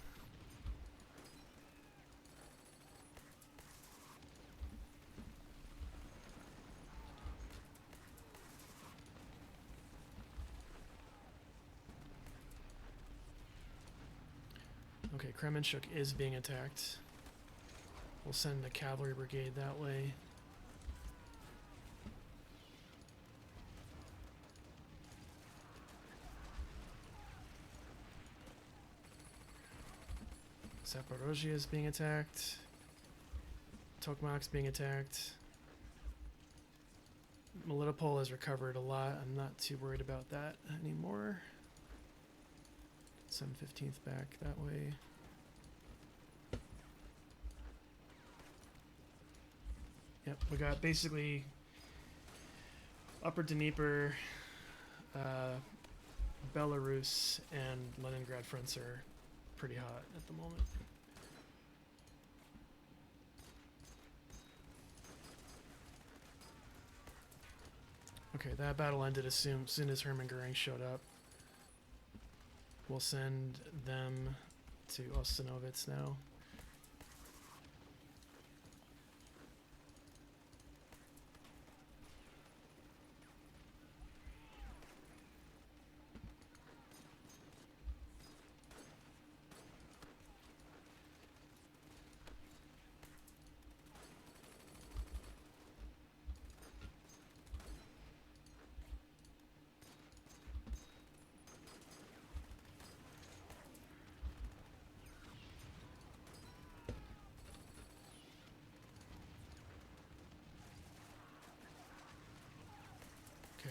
Okay, Kremenchuk is being attacked. We'll send a cavalry brigade that way. Zaporozhye is being attacked. Tokmak's being attacked. Melitopol has recovered a lot. I'm not too worried about that anymore. Send 15th back that way. Yep, we got basically Upper Dnieper, Belarus, and Leningrad fronts are pretty hot at the moment. Okay, that battle ended as soon as Hermann Goering showed up. We'll send them to Ostanovitz now.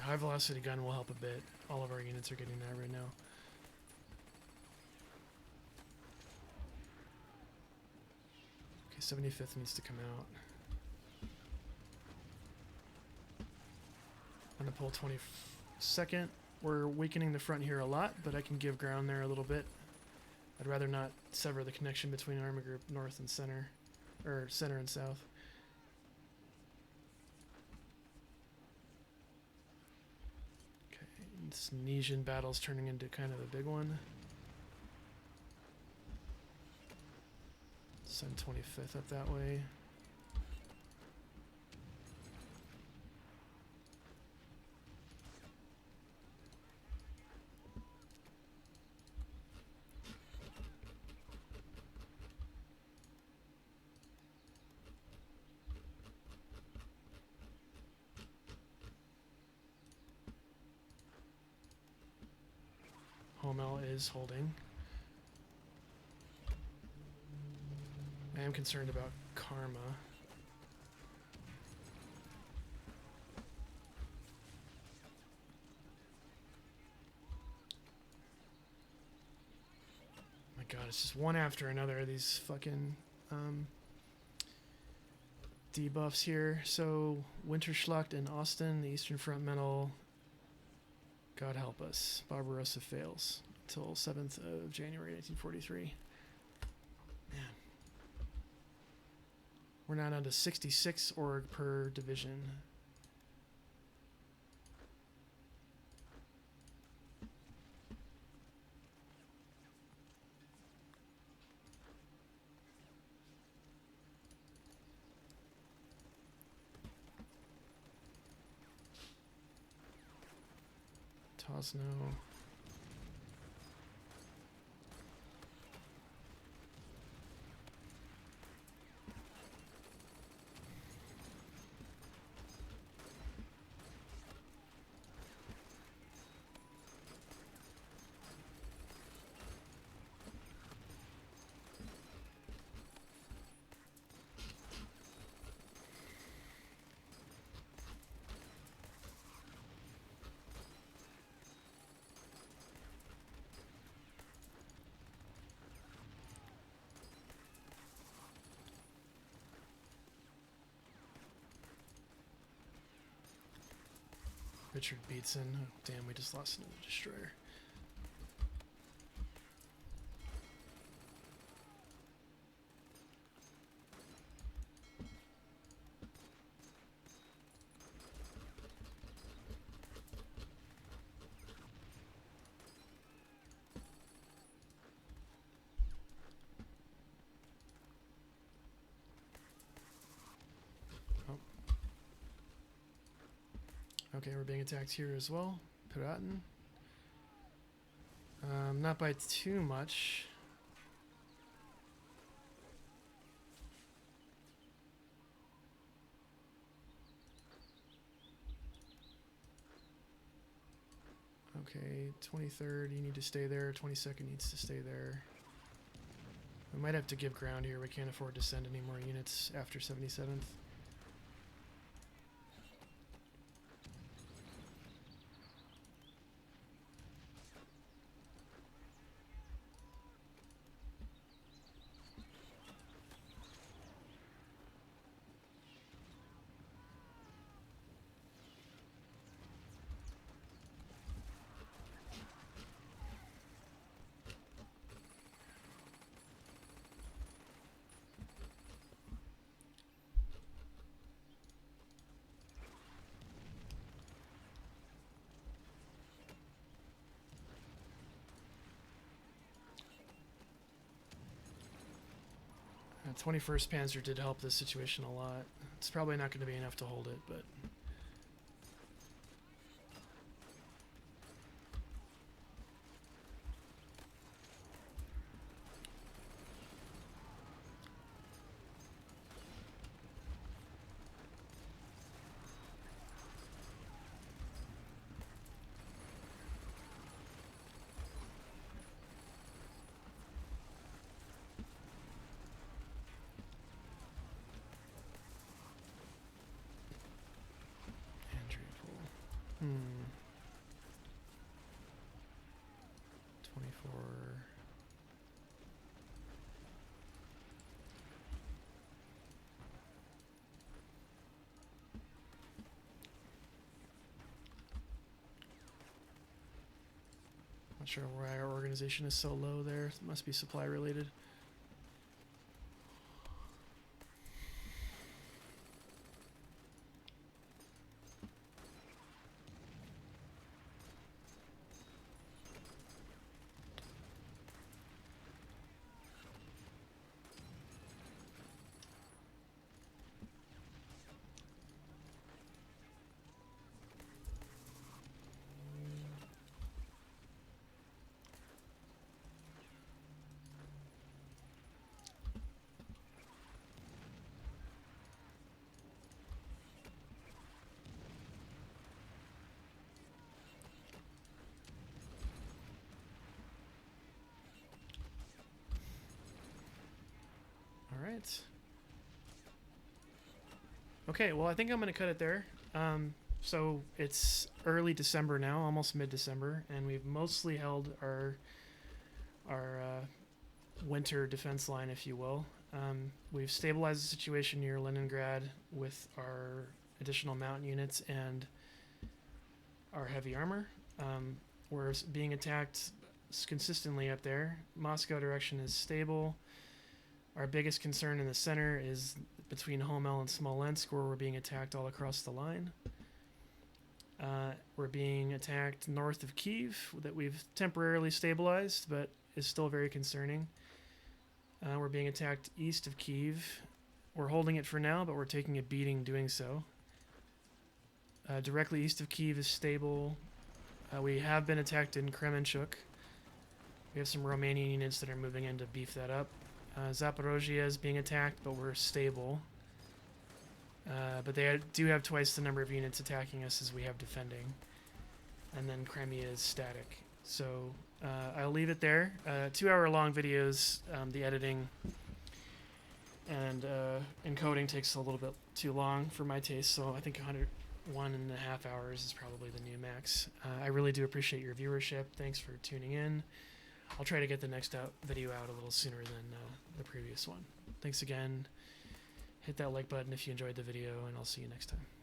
High velocity gun will help a bit. All of our units are getting that right now. Okay, 75th needs to come out. I'm gonna pull 22nd. We're weakening the front here a lot, but I can give ground there a little bit. I'd rather not sever the connection between Army Group North and Center, or Center and South. This Nizhin battle's turning into kind of a big one. Send 25th up that way. Homel is holding. I am concerned about Karma. My god, it's just one after another of these fucking debuffs here. So Winterschlacht and Austin, the Eastern Front Mental. God help us. Barbarossa fails until 7th of January 1943. Man. We're now down to 66 org per division. Tosno. Richard Beatson. Oh, damn, we just lost another destroyer. Okay, we're being attacked here as well. Piraten. Not by too much. Okay, 23rd, you need to stay there. 22nd needs to stay there. We might have to give ground here. We can't afford to send any more units after 77th. The 21st Panzer did help this situation a lot. It's probably not going to be enough to hold it, but... Andreapool. 24... Not sure why our organization is so low there. It must be supply related. right. Okay, well, I think I'm going to cut it there. So it's early December now, almost mid-December, and we've mostly held our winter defense line, if you will. We've stabilized the situation near Leningrad with our additional mountain units and our heavy armor. We're being attacked consistently up there. Moscow direction is stable. Our biggest concern in the center is between Homel and Smolensk, where we're being attacked all across the line. We're being attacked north of Kyiv, that we've temporarily stabilized, but is still very concerning. We're being attacked east of Kyiv. We're holding it for now, but we're taking a beating doing so. Directly east of Kyiv is stable. We have been attacked in Kremenchuk. We have some Romanian units that are moving in to beef that up. Zaporozhye is being attacked, but we're stable. But they do have twice the number of units attacking us as we have defending. And then Crimea is static. So I'll leave it there. 2-hour-long videos. The editing and encoding takes a little bit too long for my taste, so I think 1.5 hours is probably the new max. I really do appreciate your viewership. Thanks for tuning in. I'll try to get the next video out a little sooner than the previous one. Thanks again. Hit that like button if you enjoyed the video, and I'll see you next time.